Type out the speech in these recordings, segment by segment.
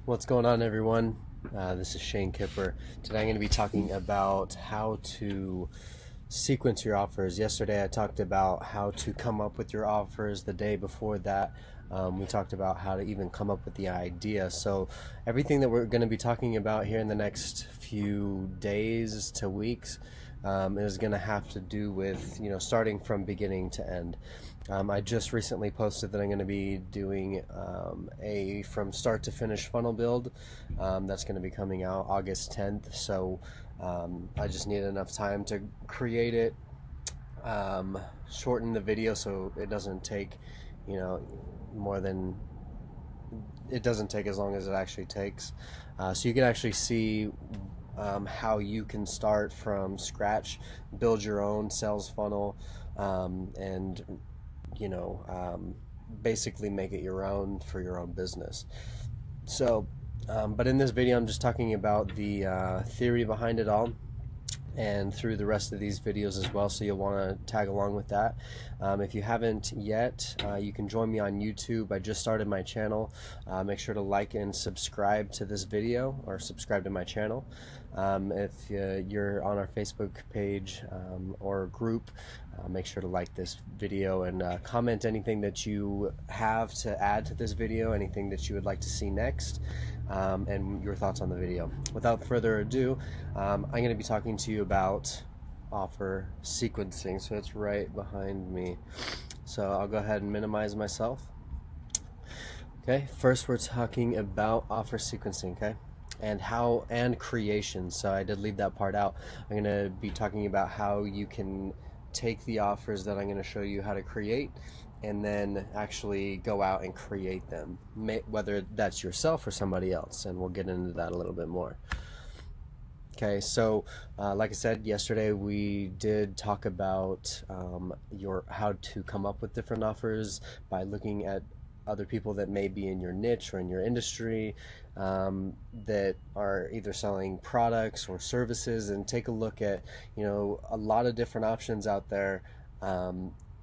What's going on, everyone? This is Kipper. Today I'm going to be talking about how to sequence your offers. Yesterday I talked about how to come up with your offers. The day before that we talked about how to even come up with the idea. So everything that we're going to be talking about here in the next few days to weeks is going to have to do with, starting from beginning to end. I just recently posted that I'm going to be doing a from start to finish funnel build that's going to be coming out August 10th. So I just need enough time to create it, shorten the video so it doesn't take, it doesn't take as long as it actually takes. So you can actually see how you can start from scratch, build your own sales funnel, and basically make it your own for your own business. So but in this video I'm just talking about the theory behind it all, and through the rest of these videos as well, so you'll want to tag along with that. If you haven't yet, you can join me on YouTube. I just started my channel. Make sure to like and subscribe to this video, or subscribe to my channel. If you're on our Facebook page or group, make sure to like this video and comment anything that you have to add to this video, anything that you would like to see next, and your thoughts on the video. Without further ado, I'm going to be talking to you about offer sequencing. So it's right behind me. So I'll go ahead and minimize myself. Okay, first we're talking about offer sequencing, okay? And creation. So I did leave that part out. I'm going to be talking about how you can take the offers that I'm going to show you how to create, and then actually go out and create them, whether that's yourself or somebody else, and we'll get into that a little bit more. Okay, so like I said yesterday, we did talk about how to come up with different offers by looking at other people that may be in your niche or in your industry, that are either selling products or services, and take a look at a lot of different options out there.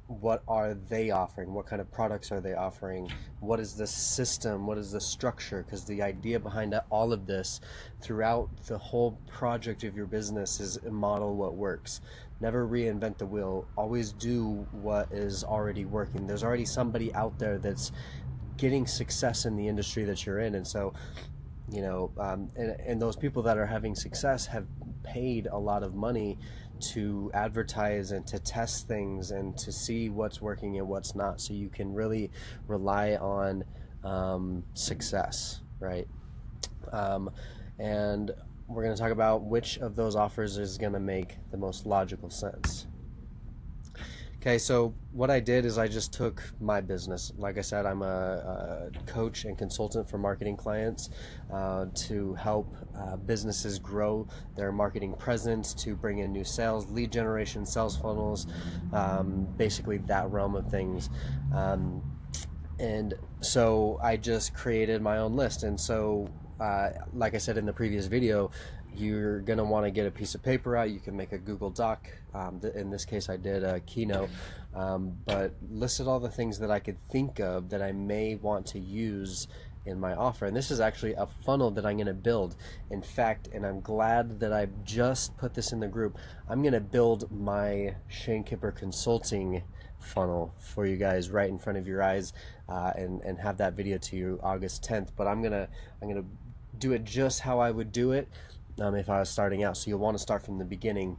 What are they offering? What kind of products are they offering? What is the system? What is the structure? Because the idea behind all of this throughout the whole project of your business is model what works. Never reinvent the wheel. Always do what is already working. There's already somebody out there that's getting success in the industry that you're in, and so and those people that are having success have paid a lot of money to advertise and to test things and to see what's working and what's not, so you can really rely on success, right? And we're going to talk about which of those offers is going to make the most logical sense. Okay, so what I did is I just took my business. Like I said, I'm a coach and consultant for marketing clients to help businesses grow their marketing presence, to bring in new sales, lead generation, sales funnels, basically that realm of things. And so I just created my own list. And so like I said in the previous video, you're going to want to get a piece of paper out. You can make a Google Doc. In this case I did a Keynote, but listed all the things that I could think of that I may want to use in my offer. And this is actually a funnel that I'm going to build. In fact, and I'm glad that I just put this in the group, I'm going to build my Kipper consulting funnel for you guys right in front of your eyes, and have that video to you August 10th. But I'm gonna do it just how I would do it if I was starting out. So you'll want to start from the beginning.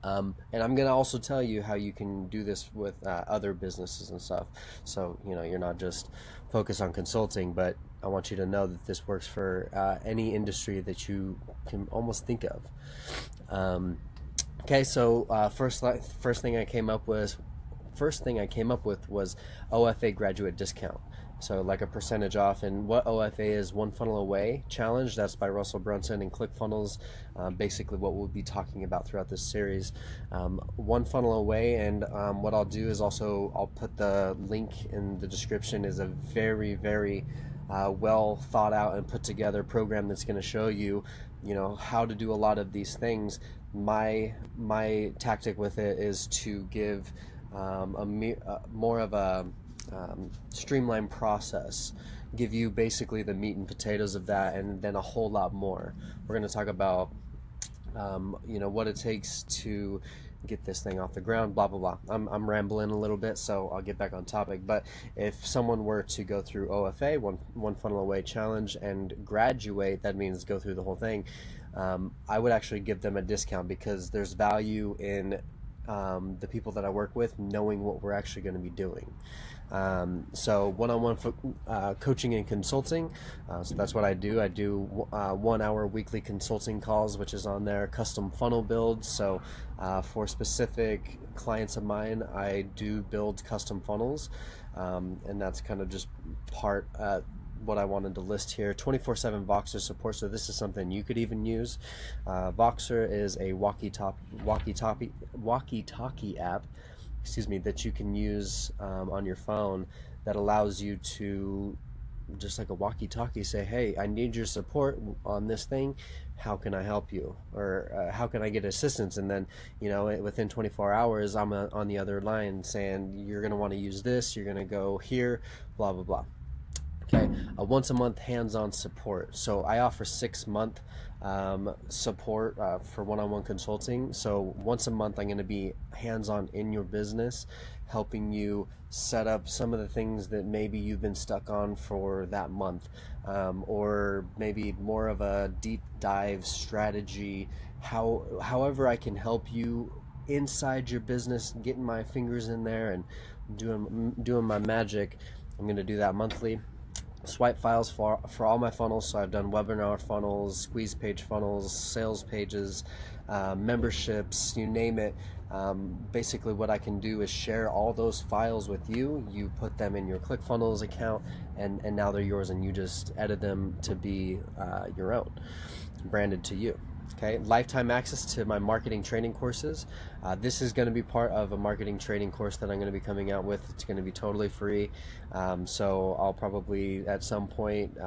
And I'm going to also tell you how you can do this with other businesses and stuff. So, you're not just focused on consulting, but I want you to know that this works for any industry that you can almost think of. Okay, so first thing I came up with was OFA graduate discount. So like a percentage off. And what OFA is, One Funnel Away Challenge. That's by Russell Brunson and ClickFunnels. Basically what we'll be talking about throughout this series. One Funnel Away, and what I'll do is also I'll put the link in the description. Is a very, very well thought out and put together program that's going to show you, how to do a lot of these things. My tactic with it is to give more of a streamlined process give you basically the meat and potatoes of that, and then a whole lot more. We're going to talk about what it takes to get this thing off the ground, blah blah blah. I'm rambling a little bit, so I'll get back on topic. But if someone were to go through OFA, one funnel away challenge, and graduate, that means go through the whole thing, I would actually give them a discount, because there's value in the people that I work with knowing what we're actually going to be doing. So one-on-one coaching and consulting, so that's what I do. I do 1 hour weekly consulting calls, which is on there. Custom funnel builds, so for specific clients of mine, I do build custom funnels, and that's kind of just part what I wanted to list here. 24/7 Voxer support, so this is something you could even use. Voxer is a walkie-talkie app, that you can use on your phone, that allows you to, just like a walkie-talkie, say, hey, I need your support on this thing, how can I help you, or how can I get assistance? And then within 24 hours I'm on the other line saying, you're going to want to use this, you're going to go here, blah blah blah. Okay, once a month hands-on support. So I offer 6-month support for one-on-one consulting. So once a month I'm going to be hands-on in your business, helping you set up some of the things that maybe you've been stuck on for that month, or maybe more of a deep dive strategy, however I can help you inside your business, getting my fingers in there and doing my magic. I'm going to do that monthly. Swipe files for all my funnels, so I've done webinar funnels, squeeze page funnels, sales pages, memberships, you name it. Basically what I can do is share all those files with you. You put them in your ClickFunnels account, and now they're yours, and you just edit them to be your own, branded to you. Okay, lifetime access to my marketing training courses. This is going to be part of a marketing training course that I'm going to be coming out with. It's going to be totally free, so I'll probably at some point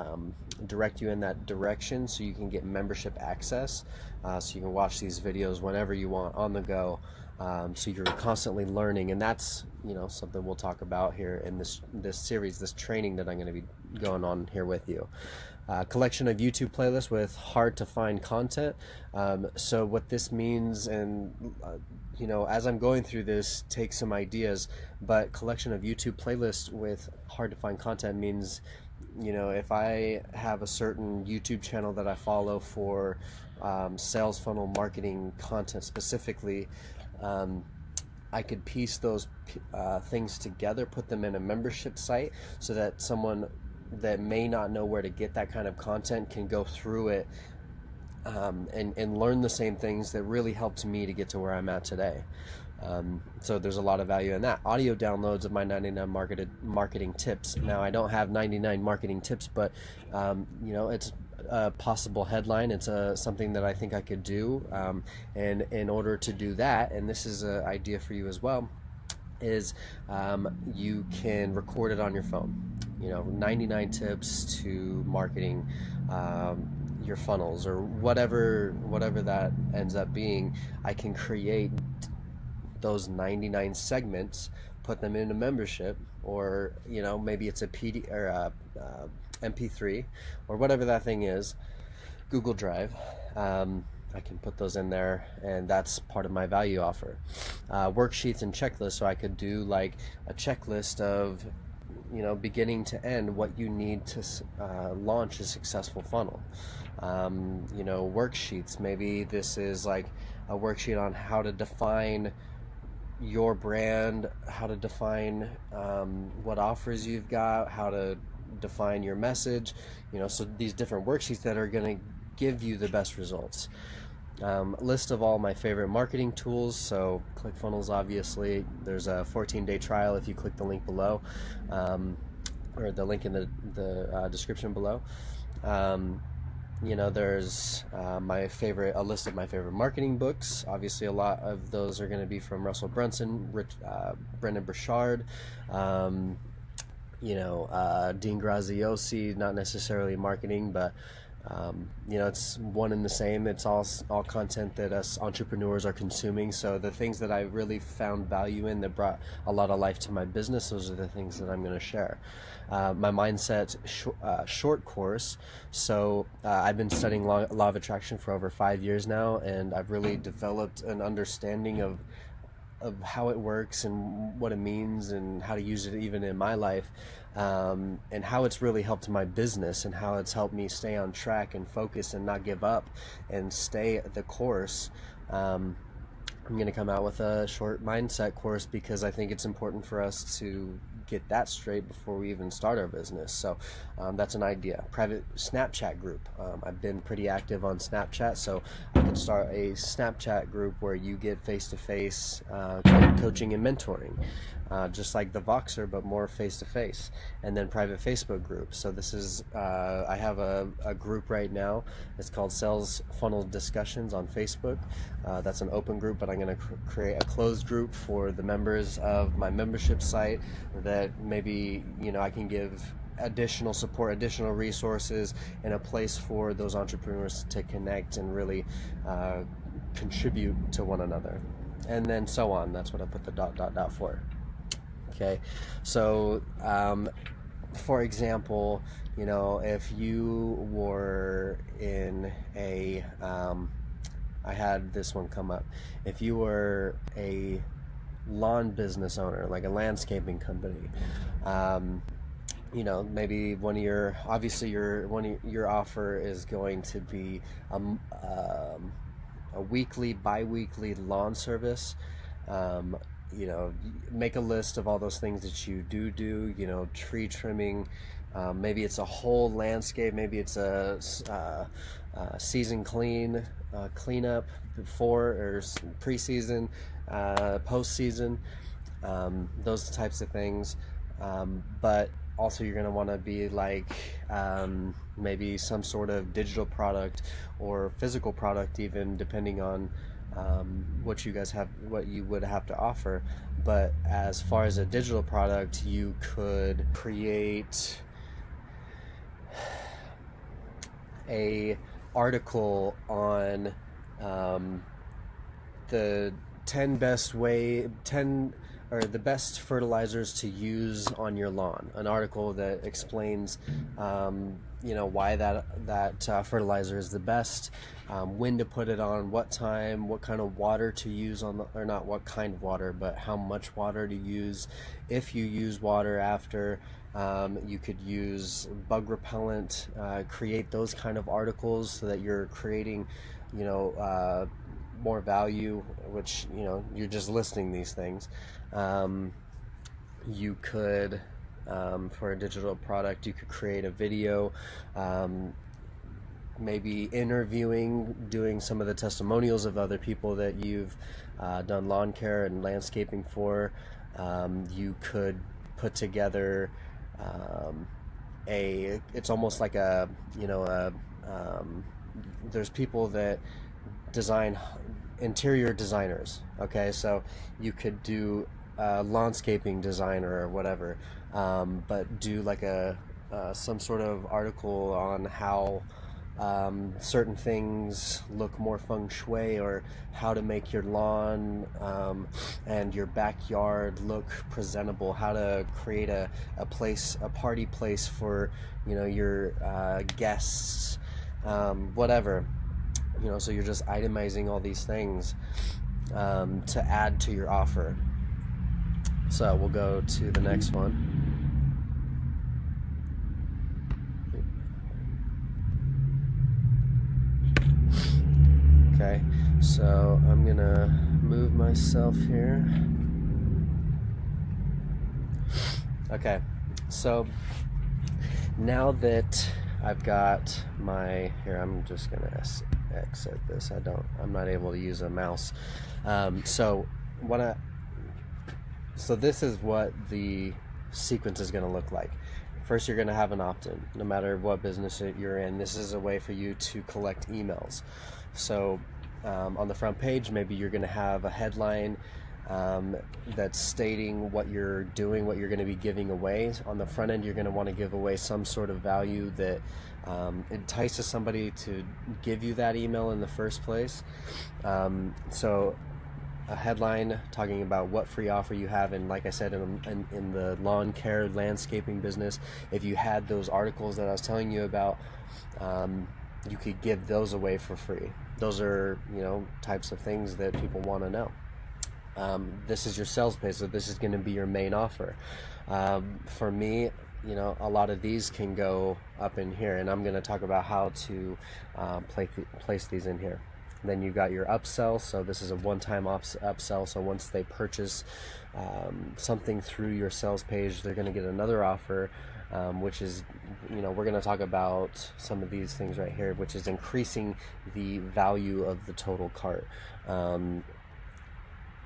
direct you in that direction, so you can get membership access, so you can watch these videos whenever you want on the go, so you're constantly learning. And that's something we'll talk about here in this series, this training that I'm going to be going on here with you. Collection of YouTube playlists with hard to find content. So what this means, and as I'm going through this, take some ideas, but collection of YouTube playlists with hard to find content means, if I have a certain YouTube channel that I follow for sales funnel marketing content specifically, I could piece those things together, put them in a membership site, so that someone that may not know where to get that kind of content can go through it and learn the same things that really helped me to get to where I'm at today. So there's a lot of value in that. Audio downloads of my 99 marketing tips. Now I don't have 99 marketing tips, but it's a possible headline. It's something that I think I could do, and in order to do that, and this is an idea for you as well, is you can record it on your phone. 99 tips to marketing your funnels, or whatever that ends up being. I can create those 99 segments, put them in a membership, or maybe it's a PD or a MP3 or whatever that thing is, Google Drive. I can put those in there, and that's part of my value offer. Worksheets and checklists, so I could do like a checklist of beginning to end, what you need to launch a successful funnel. Worksheets, maybe this is like a worksheet on how to define your brand, how to define what offers you've got, how to define your message, so these different worksheets that are going to give you the best results. List of all my favorite marketing tools, so ClickFunnels, obviously. There's a 14-day trial if you click the link below, or the link in the description below. There's a list of my favorite marketing books. Obviously a lot of those are going to be from Russell Brunson, Brendan Burchard, Dean Graziosi, not necessarily marketing, but You know, it's one and the same. It's all content that us entrepreneurs are consuming. So the things that I really found value in that brought a lot of life to my business, those are the things that I'm going to share. My mindset short course. So I've been studying law of attraction for over 5 years now, and I've really developed an understanding of how it works and what it means and how to use it even in my life, and how it's really helped my business and how it's helped me stay on track and focus and not give up and stay the course. I'm going to come out with a short mindset course because I think it's important for us to get that straight before we even start our business. So that's an idea. Private Snapchat group. I've been pretty active on Snapchat, so I could start a Snapchat group where you get face-to-face coaching and mentoring, just like the Voxer, but more face-to-face. And then private Facebook group. So this is, I have a group right now. It's called Sales Funnel Discussions on Facebook. That's an open group, but I'm going to create a closed group for the members of my membership site that maybe, you know, I can give additional support, additional resources, and a place for those entrepreneurs to connect and really contribute to one another, and then so on. That's what I put the ... for. Okay, so for example, you know, if you were in a I had this one come up. If you were a lawn business owner, like a landscaping company, you know, maybe your offer is going to be a weekly, bi-weekly lawn service. You know, make a list of all those things that you do, you know, tree trimming, maybe it's a whole landscape, maybe it's a season cleanup before or pre-season, post-season, those types of things. But also you're going to want to be like maybe some sort of digital product or physical product, even depending on what you would have to offer. But as far as a digital product, you could create a article on the 10 or the best fertilizers to use on your lawn. An article that explains you know, why that fertilizer is the best, when to put it on, what time, what kind of water to use or not what kind of water, but how much water to use. If you use water after, you could use bug repellent, create those kind of articles so that you're creating, you know, more value, which, you know, you're just listing these things. You could, for a digital product, you could create a video, maybe interviewing, doing some of the testimonials of other people that you've done lawn care and landscaping for. You could put together it's almost like a, you know, there's people that design, interior designers, okay, so you could do landscaping designer or whatever, but do like some sort of article on how certain things look more feng shui, or how to make your lawn and your backyard look presentable, how to create a party place for, you know, your guests, whatever, you know. So you're just itemizing all these things to add to your offer. So we'll go to the next one. Okay, so I'm gonna move myself here. Okay, so now that I've got here, I'm just gonna exit this. I'm not able to use a mouse. So this is what the sequence is going to look like. First, you're going to have an opt-in, no matter what business you're in. This is a way for you to collect emails. So on the front page, maybe you're going to have a headline that's stating what you're doing, what you're going to be giving away. On the front end, you're going to want to give away some sort of value that entices somebody to give you that email in the first place. So a headline talking about what free offer you have, and like I said, in the lawn care landscaping business, if you had those articles that I was telling you about, you could give those away for free. Those are, types of things that people want to know. This is your sales page, so this is going to be your main offer. For me, a lot of these can go up in here, and I'm going to talk about how to place these in here. Then you got your upsell, so this is a one-time upsell, so once they purchase something through your sales page, they're going to get another offer, which is, we're going to talk about some of these things right here, which is increasing the value of the total cart.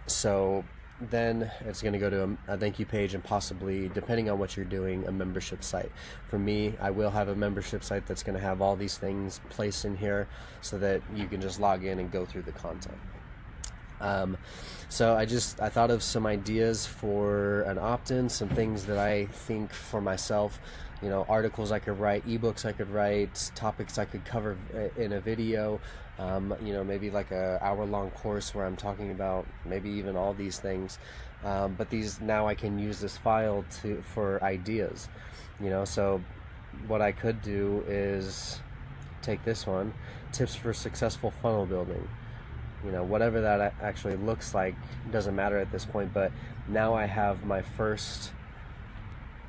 So then it's going to go to a thank you page, and possibly, depending on what you're doing, a membership site. For me, I will have a membership site that's going to have all these things placed in here so that you can just log in and go through the content. So I thought of some ideas for an opt-in, some things that I think for myself, articles I could write, ebooks I could write, topics I could cover in a video, maybe like a hour-long course where I'm talking about maybe even all these things. But now I can use this file for ideas, so what I could do is take this one, tips for successful funnel building. Whatever that actually looks like doesn't matter at this point, but now I have my first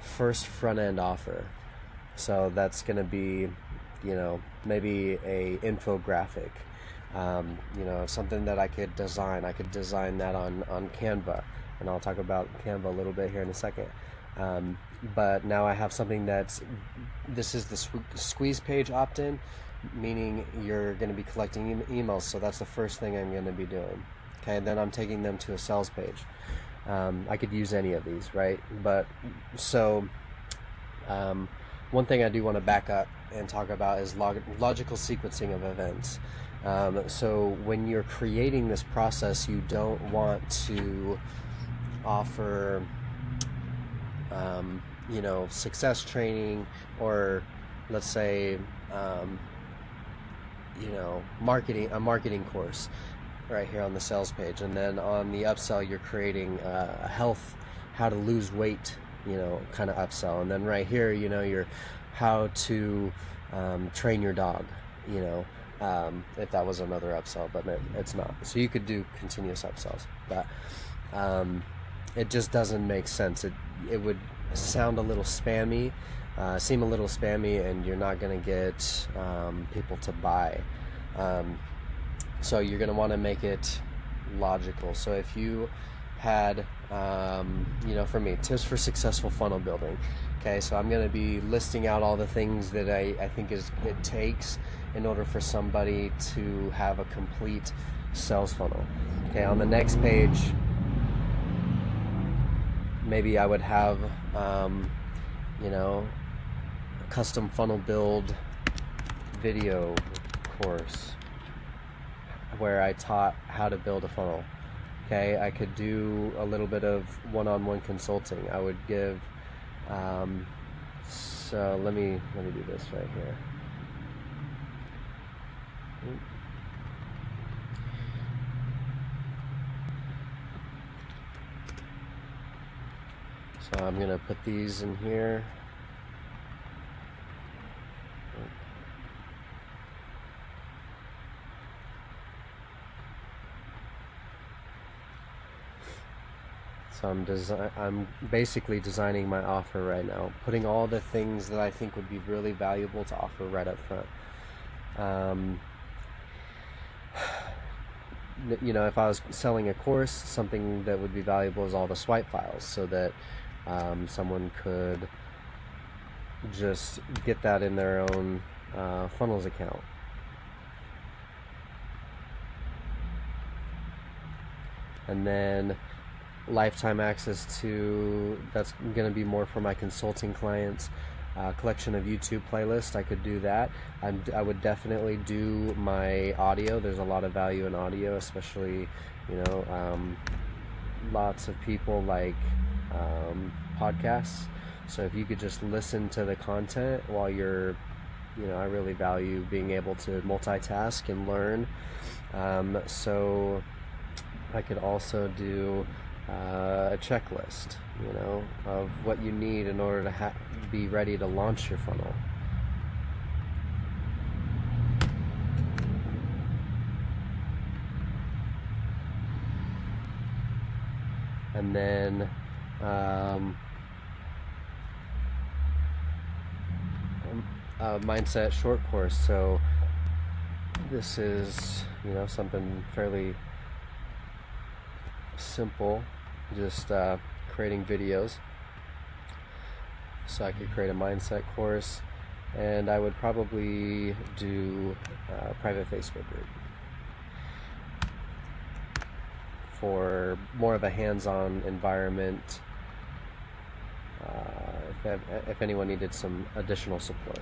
front end offer. So that's going to be, maybe a infographic, something that I could design. I could design that on Canva, and I'll talk about Canva a little bit here in a second. But now I have something this is the squeeze page opt-in, meaning you're going to be collecting emails, so that's the first thing I'm going to be doing. Okay, and then I'm taking them to a sales page. I could use any of these, right? But so one thing I do want to back up and talk about is logical sequencing of events. So when you're creating this process, you don't want to offer success training, or let's say a marketing course right here on the sales page, and then on the upsell you're creating a how to lose weight kind of upsell, and then right here your how to train your dog, if that was another upsell, but it's not. So you could do continuous upsells, but it just doesn't make sense. It would sound a little spammy, seem a little spammy, and you're not going to get people to buy. So you're going to want to make it logical. So if you had, for me, tips for successful funnel building. Okay, so I'm going to be listing out all the things that I think it takes in order for somebody to have a complete sales funnel. Okay, on the next page, maybe I would have, a custom funnel build video course where I taught how to build a funnel. Okay, I could do a little bit of one-on-one consulting. I would give, so let me do this right here. So I'm going to put these in here. So I'm basically designing my offer right now, putting all the things that I think would be really valuable to offer right up front. If I was selling a course, something that would be valuable is all the swipe files, so that someone could just get that in their own funnels account. And then lifetime access to, that's going to be more for my consulting clients. Collection of YouTube playlists, I could do that. I would definitely do my audio. There's a lot of value in audio, especially lots of people like podcasts. So if you could just listen to the content while you're I really value being able to multitask and learn. So I could also do a checklist, of what you need in order to be ready to launch your funnel. And then a mindset short course. So this is, something fairly simple, just creating videos. So I could create a mindset course, and I would probably do a private Facebook group for more of a hands-on environment, if anyone needed some additional support.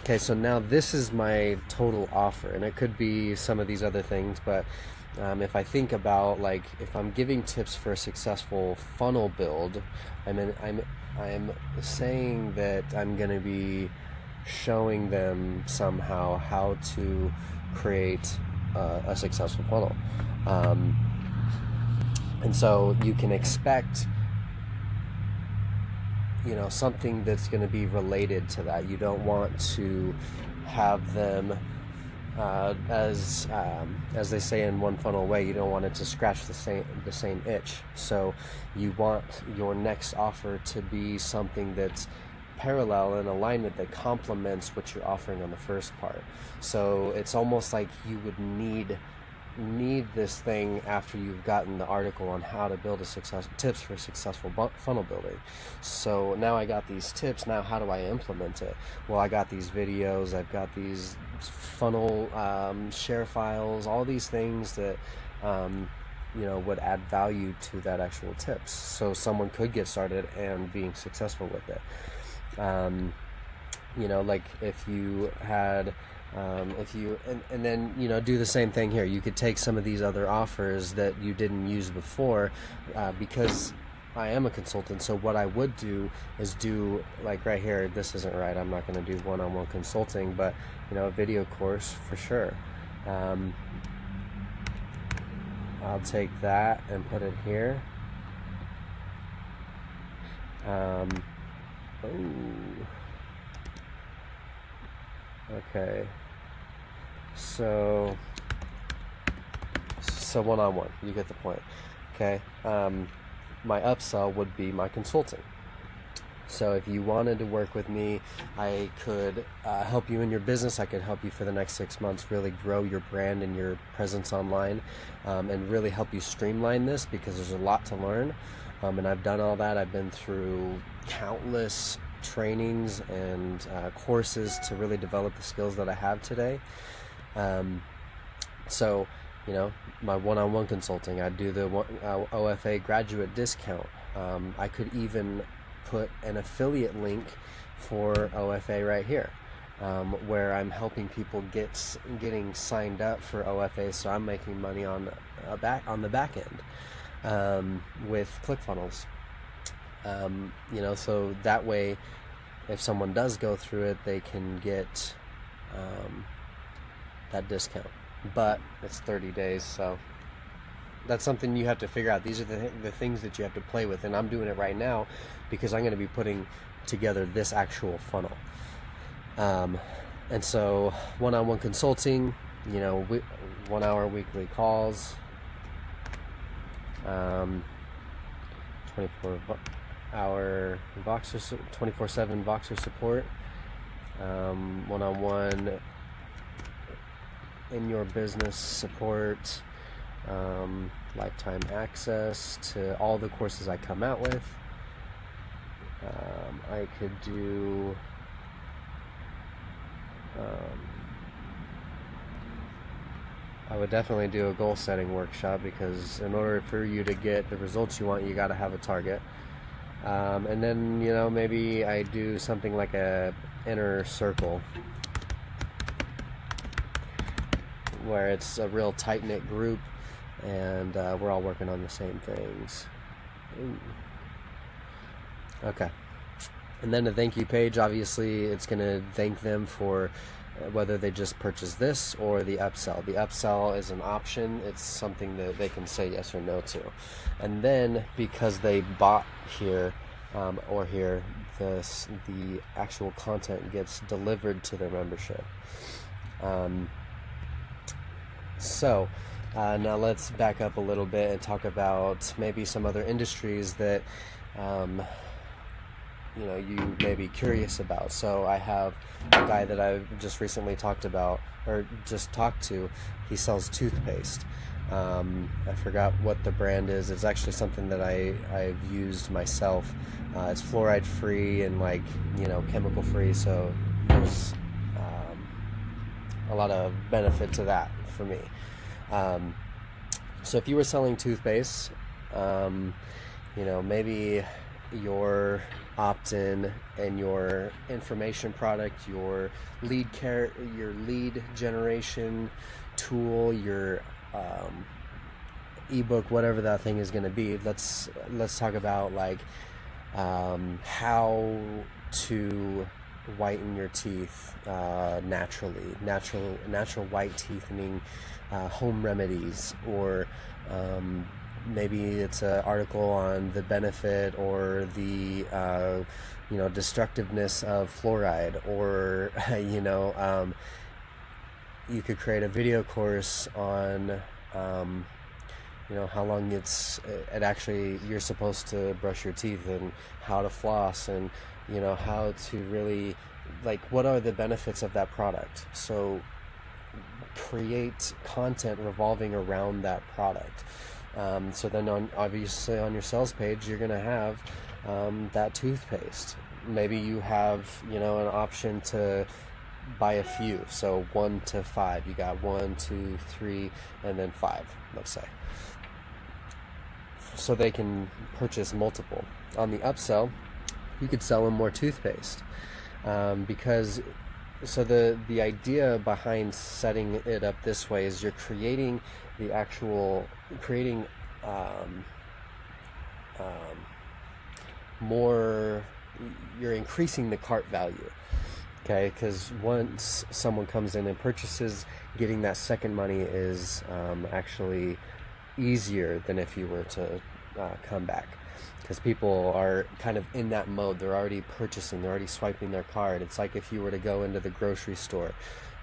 Okay, so now this is my total offer, and it could be some of these other things, but if I think about, like, if I'm giving tips for a successful funnel build, I'm saying that I'm going to be showing them somehow how to create a successful funnel. And so you can expect, something that's going to be related to that. You don't want to have them, as they say in One Funnel Way, you don't want it to scratch the same itch. So you want your next offer to be something that's parallel in alignment, that complements what you're offering on the first part. So it's almost like you would need this thing after you've gotten the article on how to build tips for successful funnel building. So now I got these tips. Now how do I implement it? Well, I got these videos, I've got these funnel share files, all these things that would add value to that actual tips, so someone could get started and being successful with it. Like if you had and then do the same thing here. You could take some of these other offers that you didn't use before, because I am a consultant. So what I would do is do, like right here, this isn't right, I'm not going to do one-on-one consulting, but a video course for sure. I'll take that and put it here. Okay, so one-on-one, you get the point. Okay, my upsell would be my consulting. So if you wanted to work with me, I could help you in your business. I could help you for the next 6 months really grow your brand and your presence online, and really help you streamline this, because there's a lot to learn, and I've done all that. I've been through countless trainings and courses to really develop the skills that I have today. So my one-on-one consulting, I do the OFA graduate discount. I could even put an affiliate link for OFA right here, where I'm helping people getting signed up for OFA, so I'm making money on the back end with ClickFunnels. So that way, if someone does go through it, they can get that discount. But it's 30 days, so that's something you have to figure out. These are the things that you have to play with, and I'm doing it right now because I'm going to be putting together this actual funnel. And so one-on-one consulting, 1 hour weekly calls, 24-hour Voxer, 24/7 Voxer support, one-on-one in your business support, lifetime access to all the courses I come out with. I could do I would definitely do a goal setting workshop, because in order for you to get the results you want, you got to have a target. And then maybe I do something like a inner circle, where it's a real tight-knit group, and we're all working on the same things. Ooh. Okay. And then the thank you page, obviously it's going to thank them for whether they just purchase this or the upsell. The upsell is an option. It's something that they can say yes or no to. And then because they bought here or here, the actual content gets delivered to their membership. So now let's back up a little bit and talk about maybe some other industries that you may be curious about. So I have a guy that I've just recently talked to. He sells toothpaste. I forgot what the brand is. It's actually something that I've used myself. It's fluoride free and chemical free, so there's a lot of benefit to that for me. So if you were selling toothpaste, maybe your opt-in and your information product, your lead generation tool, your ebook, whatever that thing is going to be. Let's talk about how to whiten your teeth naturally, natural white teething, home remedies, or maybe it's an article on the benefit or the destructiveness of fluoride, or you could create a video course on how long you're supposed to brush your teeth, and how to floss, and how to really what are the benefits of that product. So create content revolving around that product. So then obviously on your sales page, you're going to have that toothpaste. Maybe you have an option to buy a few, so 1 to 5. You got 1, 2, 3, and then 5, let's say, so they can purchase multiple. On the upsell, you could sell them more toothpaste, because the idea behind setting it up this way is you're creating more, you're increasing the cart value. Okay, because once someone comes in and purchases, getting that second money is actually easier than if you were to come back, because people are kind of in that mode. They're already purchasing, they're already swiping their card. It's like if you were to go into the grocery store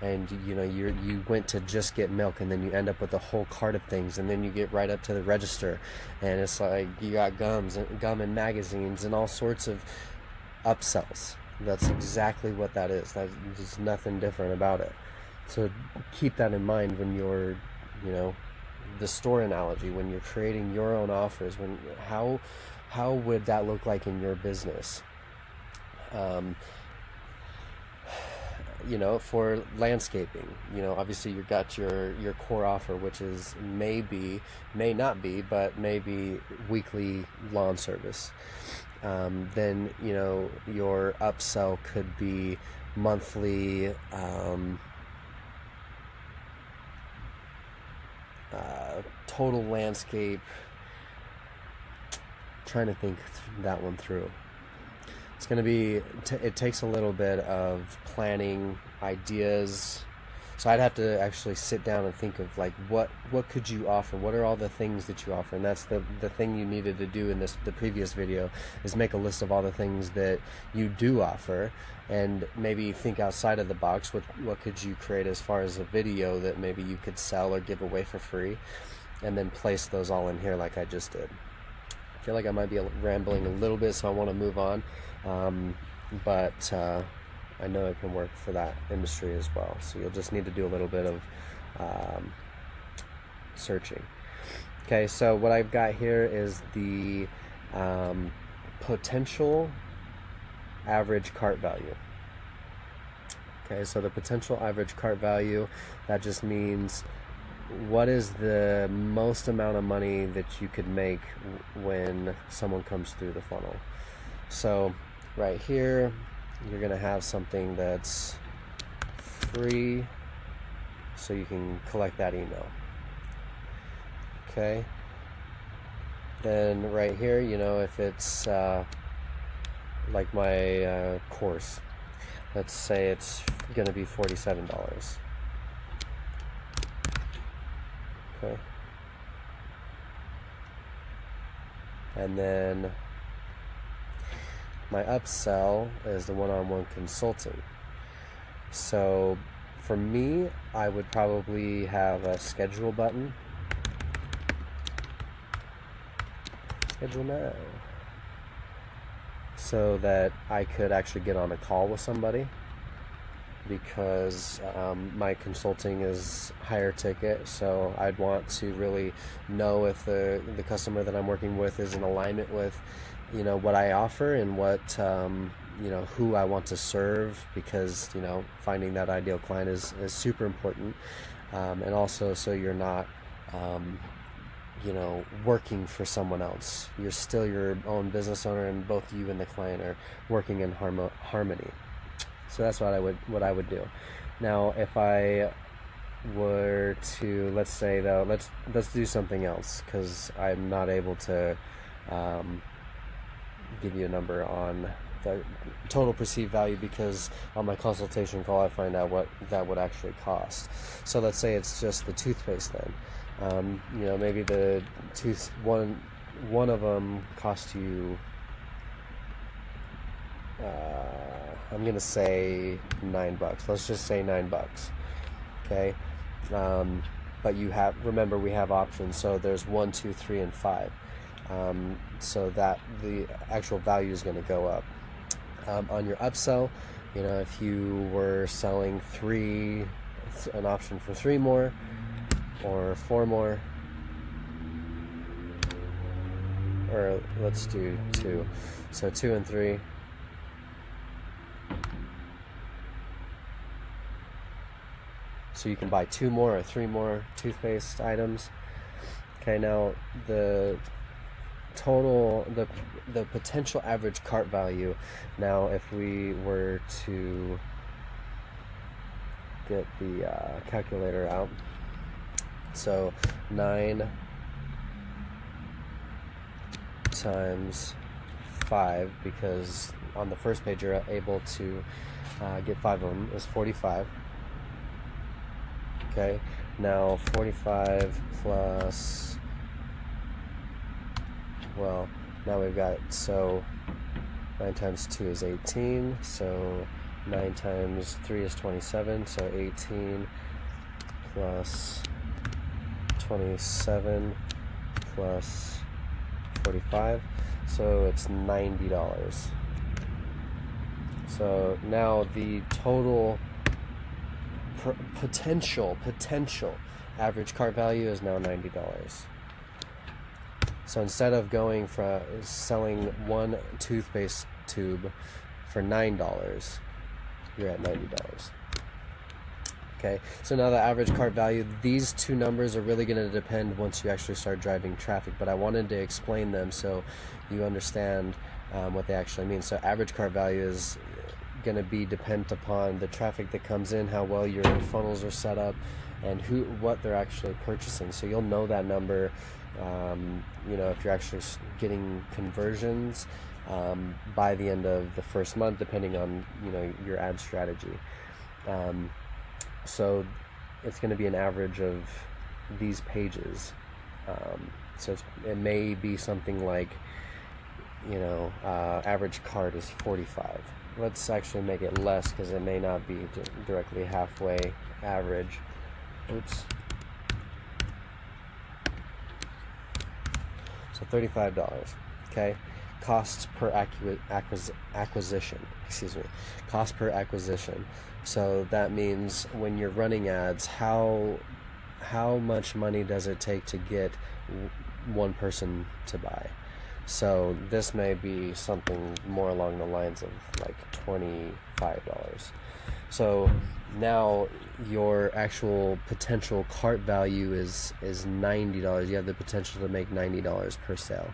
and you went to just get milk, and then you end up with a whole cart of things, and then you get right up to the register and it's like you got gum and magazines and all sorts of upsells. That's exactly what that is. There's nothing different about it. So keep that in mind when you're the store analogy, when you're creating your own offers. How would that look like in your business? For landscaping, obviously you've got your core offer, which is may not be, but maybe weekly lawn service. Then your upsell could be monthly total landscape. Trying to think that one through. It's going to be it takes a little bit of planning, ideas. So I'd have to actually sit down and think of what could you offer? What are all the things that you offer? And that's the thing you needed to do in the previous video, is make a list of all the things that you do offer, and maybe think outside of the box. What could you create as far as a video that maybe you could sell or give away for free, and then place those all in here like I just did. I feel like I might be rambling a little bit, so I want to move on. But I know it can work for that industry as well. So you'll just need to do a little bit of searching. Okay, so what I've got here is the potential average cart value. Okay, so the potential average cart value, that just means what is the most amount of money that you could make when someone comes through the funnel. So right here, you're going to have something that's free, so you can collect that email. Okay. Then right here, if it's like my course. Let's say it's going to be $47. Okay. And then my upsell is the one-on-one consulting. So for me, I would probably have a schedule button. Schedule now. So that I could actually get on a call with somebody, because my consulting is higher ticket, so I'd want to really know if the customer that I'm working with is in alignment with, you know, what I offer and what, you know, who I want to serve, because, you know, finding that ideal client is super important. And also, so you're not, you know, working for someone else. You're still your own business owner, and both you and the client are working in harmony. So that's what I would do. Now, if I were to, let's say though, let's do something else, because I'm not able to give you a number on the total perceived value, because on my consultation call I find out what that would actually cost. So let's say it's just the toothpaste then. You know, maybe the one of them cost you, I'm gonna say $9. Let's just say $9. Okay. But remember, we have options. So there's 1, 2, 3, and 5. So that the actual value is going to go up. On your upsell, you know, if you were selling an option for 3 more or 4 more, or let's do 2. So 2 and 3. So you can buy 2 more or 3 more toothpaste items. Okay, now the total, the potential average cart value. Now, if we were to get the calculator out, so 9 times 5, because on the first page you're able to get 5 of them, is 45. Okay, now 45 plus, well, now we've got, so 9 times 2 is 18, so 9 times 3 is 27, so 18 plus 27 plus 45, so it's $90. So now the total potential average cart value is now $90. So instead of going for selling 1 toothpaste tube for $9, you're at $90. Okay, so now the average cart value, these 2 numbers are really going to depend once you actually start driving traffic, but I wanted to explain them so you understand what they actually mean. So average cart value is going to be dependent upon the traffic that comes in, how well your funnels are set up, and what they're actually purchasing. So you'll know that number, you know, if you're actually getting conversions by the end of the first month, depending on, you know, your ad strategy. So it's going to be an average of these pages. So it may be something like, you know, average cart is 45. Let's actually make it less, because it may not be directly halfway average. Oops. So $35. Okay. Costs per acquisition. Excuse me. Cost per acquisition. So that means when you're running ads, how much money does it take to get one person to buy? So this may be something more along the lines of like $25. So now your actual potential cart value is $90. You have the potential to make $90 per sale.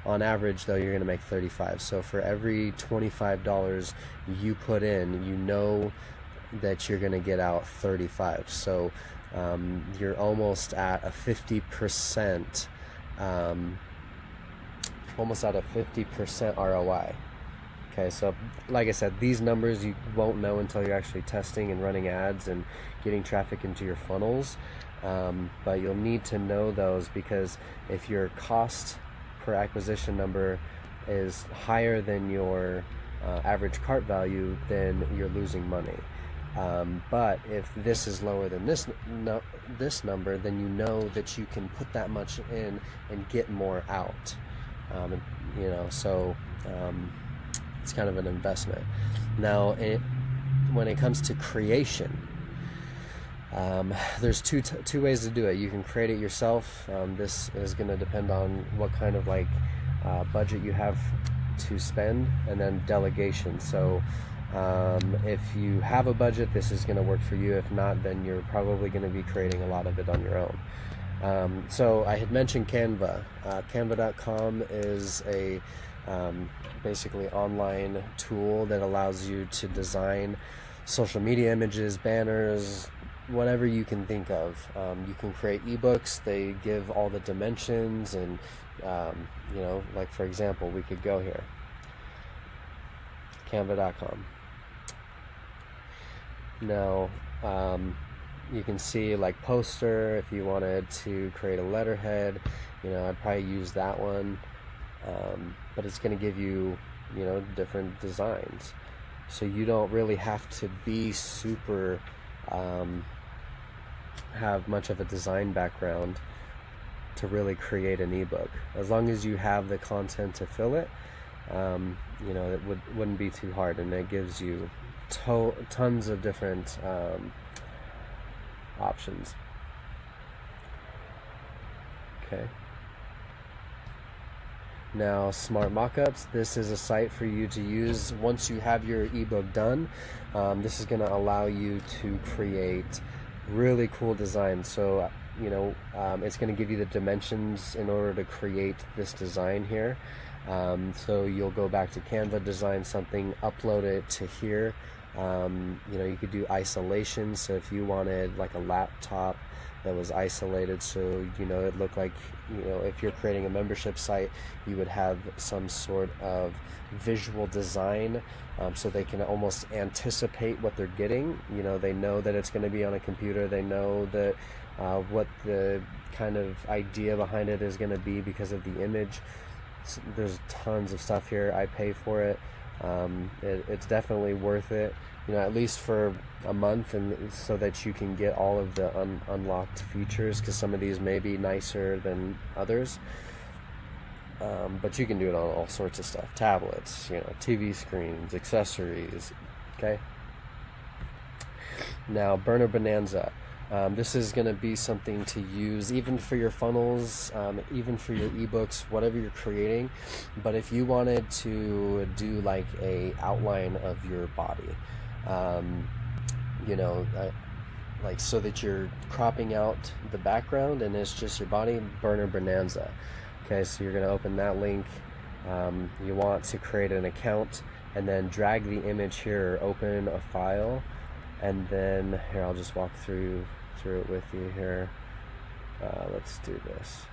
On average, though, you're going to make $35. So for every $25 you put in, you know that you're going to get out $35. So you're almost at a 50%, almost at a 50% ROI. Okay, so like I said, these numbers you won't know until you're actually testing and running ads and getting traffic into your funnels. But you'll need to know those, because if your cost per acquisition number is higher than your average cart value, then you're losing money. But if this is lower than this number, then you know that you can put that much in and get more out. So it's kind of an investment. Now, when it comes to creation, there's two ways to do it. You can create it yourself. This is going to depend on what kind of budget you have to spend, and then delegation. So if you have a budget, this is going to work for you. If not, then you're probably going to be creating a lot of it on your own. So I had mentioned Canva. Canva.com is a basically online tool that allows you to design social media images, banners, whatever you can think of. You can create ebooks. They give all the dimensions, and like for example, we could go here, Canva.com. Now you can see like poster. If you wanted to create a letterhead, I'd probably use that one. But it's going to give you, different designs. So you don't really have to be super, have much of a design background to really create an ebook. As long as you have the content to fill it, it wouldn't be too hard, and it gives you tons of different options. Okay. Now, Smart Mockups, this is a site for you to use once you have your ebook done. This is going to allow you to create really cool designs. So, it's going to give you the dimensions in order to create this design here. So you'll go back to Canva, design something, upload it to here. You could do isolation. So if you wanted like a laptop that was isolated, so it looked like, if you're creating a membership site, you would have some sort of visual design, so they can almost anticipate what they're getting. They know that it's going to be on a computer. They know that what the kind of idea behind it is going to be because of the image. There's tons of stuff here. I pay for it. It's definitely worth it, at least for a month, and so that you can get all of the unlocked features, because some of these may be nicer than others. But you can do it on all sorts of stuff: tablets, TV screens, accessories. Okay. Now, Burner Bonanza. This is going to be something to use even for your funnels, even for your ebooks, whatever you're creating. But if you wanted to do like a outline of your body, like so that you're cropping out the background and it's just your body, Burner Bonanza. Okay, so you're going to open that link. You want to create an account and then drag the image here, or open a file, and then here, I'll just walk through it with you here. Let's do this.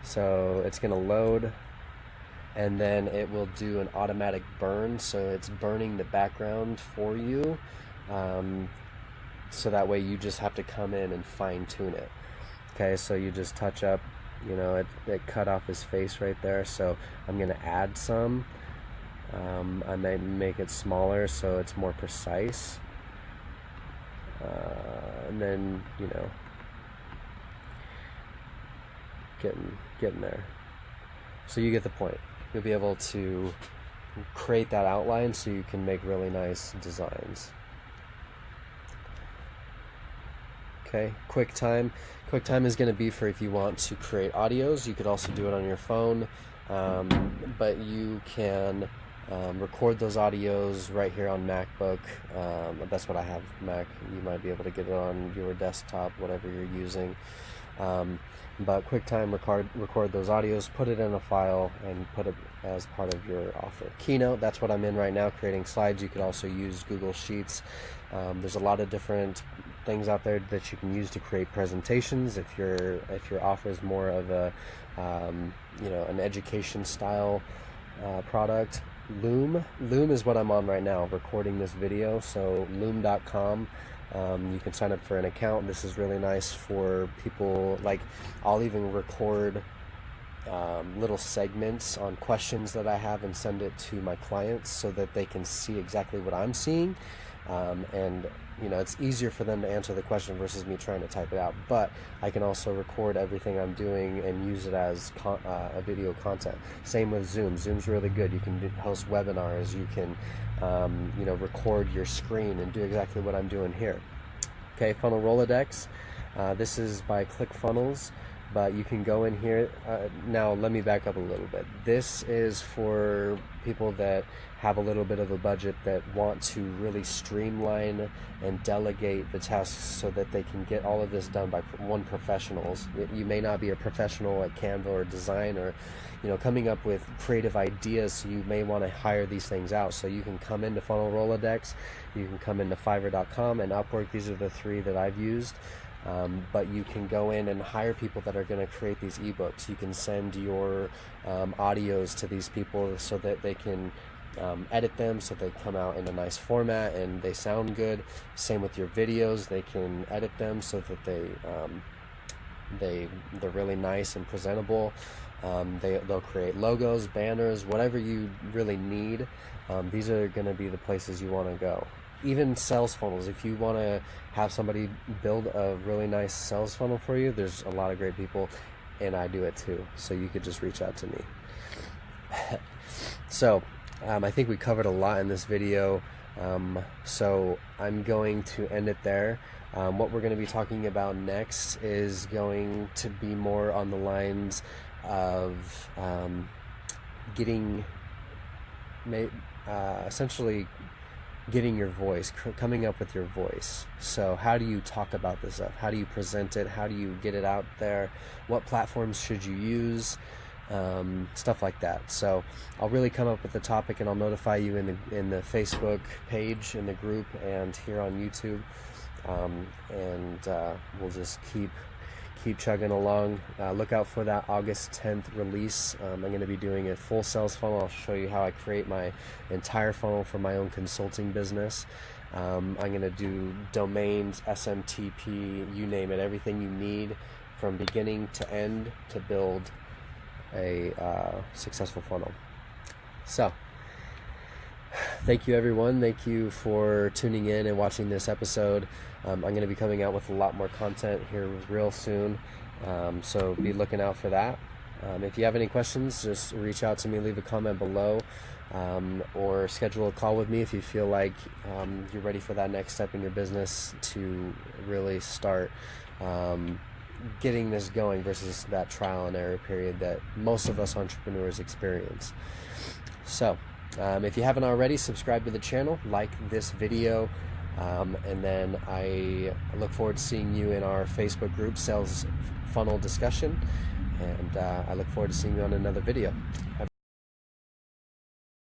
So it's going to load, and then it will do an automatic burn, so it's burning the background for you, so that way you just have to come in and fine-tune it. Okay, so you just touch up, it cut off his face right there, so I'm going to add some. I may make it smaller so it's more precise, and then getting there. So you get the point. You'll be able to create that outline so you can make really nice designs. Okay, QuickTime. QuickTime is going to be for if you want to create audios. You could also do it on your phone, but you can record those audios right here on MacBook. That's what I have, Mac. You might be able to get it on your desktop, whatever you're using. But QuickTime, record those audios, put it in a file, and put it as part of your offer. Keynote, that's what I'm in right now, creating slides. You could also use Google Sheets. There's a lot of different things out there that you can use to create presentations. If your offer is more of a an education style product, Loom. Loom is what I'm on right now, recording this video. So loom.com. You can sign up for an account. This is really nice for people. Like, I'll even record little segments on questions that I have and send it to my clients so that they can see exactly what I'm seeing. And you know, it's easier for them to answer the question versus me trying to type it out. But I can also record everything I'm doing and use it as a video content. Same with Zoom. Zoom's really good. You can host webinars. You can you know, record your screen and do exactly what I'm doing here. Okay, Funnel Rolodex. This is by ClickFunnels. But you can go in here. Now let me back up a little bit. This is for people that have a little bit of a budget, that want to really streamline and delegate the tasks so that they can get all of this done by professionals. You may not be a professional at Canva or design, or you know, coming up with creative ideas, so you may want to hire these things out. So you can come into Funnel Rolodex, you can come into Fiverr.com and Upwork. These are the three that I've used. But you can go in and hire people that are going to create these ebooks. You can send your audios to these people so that they can edit them so they come out in a nice format and they sound good. Same with your videos. They can edit them so that they're really nice and presentable. They'll create logos, banners, whatever you really need. These are going to be the places you want to go. Even sales funnels. If you want to have somebody build a really nice sales funnel for you, there's a lot of great people, and I do it too. So you could just reach out to me. So I think we covered a lot in this video. So I'm going to end it there. What we're going to be talking about next is going to be more on the lines of essentially getting your voice, coming up with your voice. So how do you talk about this stuff? How do you present it? How do you get it out there? What platforms should you use? Stuff like that. So I'll really come up with the topic, and I'll notify you in the Facebook page, in the group, and here on YouTube. We'll just keep chugging along. Look out for that August 10th release. I'm going to be doing a full sales funnel. I'll show you how I create my entire funnel for my own consulting business. I'm going to do domains, SMTP, you name it, everything you need from beginning to end to build a successful funnel. So thank you, everyone. Thank you for tuning in and watching this episode. I'm going to be coming out with a lot more content here real soon, so be looking out for that. If you have any questions, just reach out to me, leave a comment below, or schedule a call with me if you feel like you're ready for that next step in your business to really start getting this going versus that trial and error period that most of us entrepreneurs experience. So if you haven't already, subscribe to the channel, like this video, and then I look forward to seeing you in our Facebook group, Sales Funnel Discussion, and I look forward to seeing you on another video.